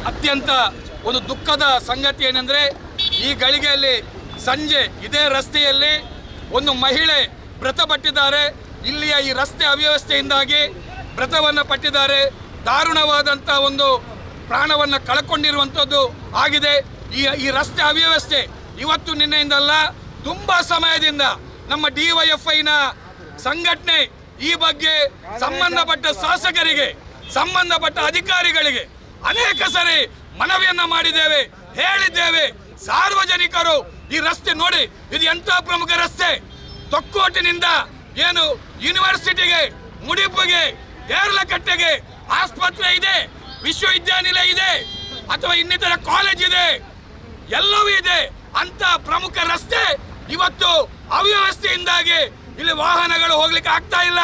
ಅತ್ಯಂತ ಒಂದು ದುಃಖದ ಸಂಗತಿ ಏನೆಂದರೆ ಈ ಗಳಿಗೆಯಲ್ಲಿ ಸಂಜೆ ಇದೇ ರಸ್ತೆಯಲ್ಲಿ ಒಂದು ಮಹಿಳೆ ಮೃತಪಟ್ಟಿದ್ದಾರೆ. ಇಲ್ಲಿಯ ಈ ರಸ್ತೆ ಅವ್ಯವಸ್ಥೆಯಿಂದಾಗಿ ಮೃತವನ್ನು ಪಟ್ಟಿದ್ದಾರೆ. ದಾರುಣವಾದಂಥ ಒಂದು ಪ್ರಾಣವನ್ನು ಕಳ್ಕೊಂಡಿರುವಂಥದ್ದು ಆಗಿದೆ. ಈ ರಸ್ತೆ ಅವ್ಯವಸ್ಥೆ ಇವತ್ತು ನಿನ್ನೆಯಿಂದಲ್ಲ, ತುಂಬ ಸಮಯದಿಂದ ನಮ್ಮ DYFIನ ಸಂಘಟನೆ ಈ ಬಗ್ಗೆ ಸಂಬಂಧಪಟ್ಟ ಶಾಸಕರಿಗೆ, ಸಂಬಂಧಪಟ್ಟ ಅಧಿಕಾರಿಗಳಿಗೆ ಅನೇಕ ಸರಿ ಮನವಿಯನ್ನ ಮಾಡಿದ್ದೇವೆ, ಹೇಳಿದ್ದೇವೆ. ಸಾರ್ವಜನಿಕರು ಈ ರಸ್ತೆ ನೋಡಿ, ಇದು ಎಂಥ ಪ್ರಮುಖ ರಸ್ತೆ. ತೊಕ್ಕೋಟಿನಿಂದ ಏನು ಯೂನಿವರ್ಸಿಟಿಗೆ, ಮುಡಿಪುಗೆ, ದೇರ್ಲಕಟ್ಟೆಗೆ ಆಸ್ಪತ್ರೆ ಇದೆ, ವಿಶ್ವವಿದ್ಯಾನಿಲಯ ಇದೆ, ಅಥವಾ ಇನ್ನಿತರ ಕಾಲೇಜ್ ಇದೆ, ಎಲ್ಲವೂ ಇದೆ. ಅಂತ ಪ್ರಮುಖ ರಸ್ತೆ ಇವತ್ತು ಅವ್ಯವಸ್ಥೆಯಿಂದಾಗಿ ಇಲ್ಲಿ ವಾಹನಗಳು ಹೋಗ್ಲಿಕ್ಕೆ ಆಗ್ತಾ ಇಲ್ಲ.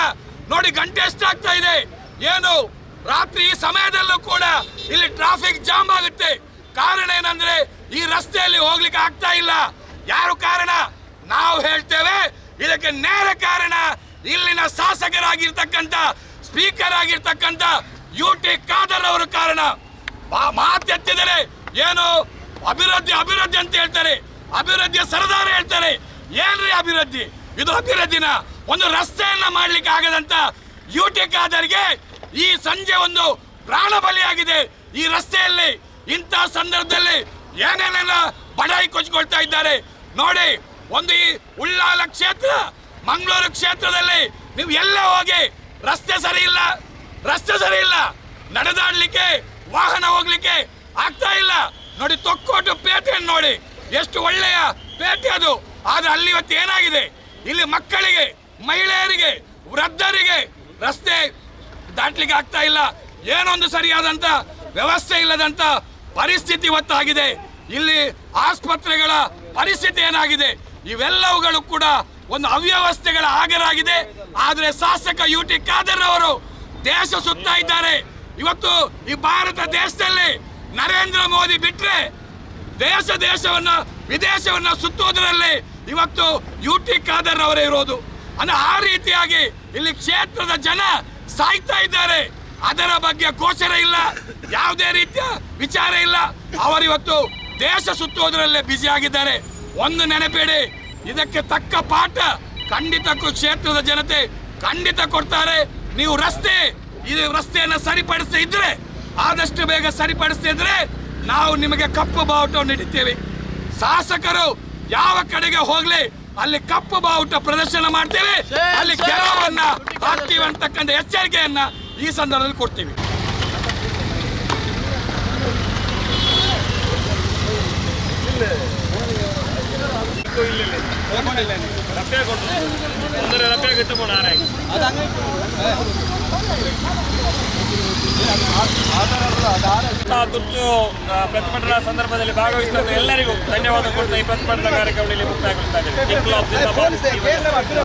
ನೋಡಿ ಗಂಟೆ ಎಷ್ಟಾಗ್ತಾ ಇದೆ. ಏನು ರಾತ್ರಿ ಸಮಯದಲ್ಲೂ ಕೂಡ ಇಲ್ಲಿ ಟ್ರಾಫಿಕ್ ಜಾಮ್ ಆಗುತ್ತೆ. ಕಾರಣ ಏನಂದ್ರೆ ಈ ರಸ್ತೆಯಲ್ಲಿ ಹೋಗ್ಲಿಕ್ಕೆ ಆಗ್ತಾ ಇಲ್ಲ. ಯಾರು ಕಾರಣ? ನಾವು ಹೇಳ್ತೇವೆ. ಇದಕ್ಕೆ ನೇರ ಕಾರಣ ಇಲ್ಲಿನ ಶಾಸಕರಾಗಿರ್ತಕ್ಕಂಥ, ಸ್ಪೀಕರ್ ಆಗಿರ್ತಕ್ಕಂಥ UT ಖಾದರ್ ಅವರು ಕಾರಣ. ಮಾತೆತ್ತಿದರೆ ಏನು ಅಭಿವೃದ್ಧಿ ಅಭಿವೃದ್ಧಿ ಅಂತ ಹೇಳ್ತಾರೆ, ಅಭಿವೃದ್ಧಿಯ ಸರದಾರ ಹೇಳ್ತಾರೆ. ಏನ್ರಿ ಅಭಿವೃದ್ಧಿ? ಇದು ಅಭಿವೃದ್ಧಿನ? ಒಂದು ರಸ್ತೆಯನ್ನ ಮಾಡ್ಲಿಕ್ಕೆ ಆಗದಂತ UT ಖಾದರ್ಗೆ ಈ ಸಂಜೆ ಒಂದು ಪ್ರಾಣ ಬಲಿಯಾಗಿದೆ ಈ ರಸ್ತೆಯಲ್ಲಿ. ಇಂಥ ಸಂದರ್ಭದಲ್ಲಿ ಏನೇನೆಲ್ಲ ಬಡಾಯಿ ಕೊಚ್ಕೊಳ್ತಾ ಇದ್ದಾರೆ ನೋಡಿ. ಒಂದು ಈ ಉಳ್ಳಾಲ ಕ್ಷೇತ್ರ, ಮಂಗಳೂರು ಕ್ಷೇತ್ರದಲ್ಲಿ ನೀವು ಎಲ್ಲ ಹೋಗಿ ರಸ್ತೆ ಸರಿ ಇಲ್ಲ, ರಸ್ತೆ ಸರಿ ಇಲ್ಲ, ನಡೆದಾಡ್ಲಿಕ್ಕೆ, ವಾಹನ ಹೋಗ್ಲಿಕ್ಕೆ ಆಗ್ತಾ ಇಲ್ಲ. ನೋಡಿ ತೊಕ್ಕೋಟು ಪೇಟೆಯನ್ನು ನೋಡಿ, ಎಷ್ಟು ಒಳ್ಳೆಯ ಪೇಟೆ ಅದು. ಆದ್ರೆ ಅಲ್ಲಿ ಇವತ್ತು ಏನಾಗಿದೆ, ಇಲ್ಲಿ ಮಕ್ಕಳಿಗೆ, ಮಹಿಳೆಯರಿಗೆ, ವೃದ್ಧರಿಗೆ ರಸ್ತೆ ದಾಟ್ಲಿಕ್ಕೆ ಆಗ್ತಾ ಇಲ್ಲ. ಏನೊಂದು ಸರಿಯಾದಂತ ವ್ಯವಸ್ಥೆ ಇಲ್ಲದಂತ ಪರಿಸ್ಥಿತಿ ಇವತ್ತಾಗಿದೆ. ಇಲ್ಲಿ ಆಸ್ಪತ್ರೆಗಳ ಪರಿಸ್ಥಿತಿ ಏನಾಗಿದೆ, ಇವೆಲ್ಲವುಗಳು ಕೂಡ ಒಂದು ಅವ್ಯವಸ್ಥೆಗಳ ಆಗರಾಗಿದೆ. ಆದ್ರೆ ಶಾಸಕ UT ಖಾದರ್ ಅವರು ದೇಶ ಸುತ್ತಾ ಇದ್ದಾರೆ. ಇವತ್ತು ಈ ಭಾರತ ದೇಶದಲ್ಲಿ ನರೇಂದ್ರ ಮೋದಿ ಬಿಟ್ರೆ ದೇಶವನ್ನ ವಿದೇಶವನ್ನ ಸುತ್ತುವುದರಲ್ಲಿ ಇವತ್ತು UT ಖಾದರ್ ಅವರೇ ಇರೋದು. ಅಂದ್ರೆ ಆ ರೀತಿಯಾಗಿ ಇಲ್ಲಿ ಕ್ಷೇತ್ರದ ಜನ ಸಾಯ್ತಾ ಇದ್ದಾರೆ. ಅದರ ಬಗ್ಗೆ ಗೋಚರ ಇಲ್ಲ, ಯಾವುದೇ ರೀತಿಯ ವಿಚಾರ ಇಲ್ಲ. ಅವರಿವತ್ತು ದೇಶ ಸುತ್ತುವುದರಲ್ಲೇ ಬ್ಯುಸಿ ಆಗಿದ್ದಾರೆ. ಒಂದು ನೆನಪಿಡಿ, ಇದಕ್ಕೆ ತಕ್ಕ ಪಾಠ ಖಂಡಿತಕ್ಕೂ ಕ್ಷೇತ್ರದ ಜನತೆ ಖಂಡಿತ ಕೊಡ್ತಾರೆ. ನೀವು ಇದು ರಸ್ತೆಯನ್ನು ಸರಿಪಡಿಸ್ತಾ ಇದ್ರೆ, ಆದಷ್ಟು ಬೇಗ ಸರಿಪಡಿಸ್ತಾ ಇದ್ರೆ ನಾವು ನಿಮಗೆ ಕಪ್ಪು ಬಾವುಟವನ್ನು ನೀಡುತ್ತೇವೆ. ಶಾಸಕರು ಯಾವ ಕಡೆಗೆ ಹೋಗ್ಲಿ ಅಲ್ಲಿ ಕಪ್ಪು ಬಾವುಟ ಪ್ರದರ್ಶನ ಮಾಡ್ತೇವೆ, ಅಲ್ಲಿ ಗೆಲುವನ್ನ ಹಾಕ್ತೀವಿ ಅಂತಕ್ಕಂಥ ಎಚ್ಚರಿಕೆಯನ್ನ ಈ ಸಂದರ್ಭದಲ್ಲಿ ಕೊಡ್ತೀವಿ. ತುರ್ತು ಪ್ರತಿಭಟನಾ ಸಂದರ್ಭದಲ್ಲಿ ಭಾಗವಹಿಸಿದ ಎಲ್ಲರಿಗೂ ಧನ್ಯವಾದ ಕೊಡ್ತಾ ಈ ಪ್ರತಿಭಟನಾ ಕಾರ್ಯಕ್ರಮದಲ್ಲಿ ಮುಕ್ತಾಯಗೊಳಿಸ್ತಾ ಇದ್ದೇವೆ.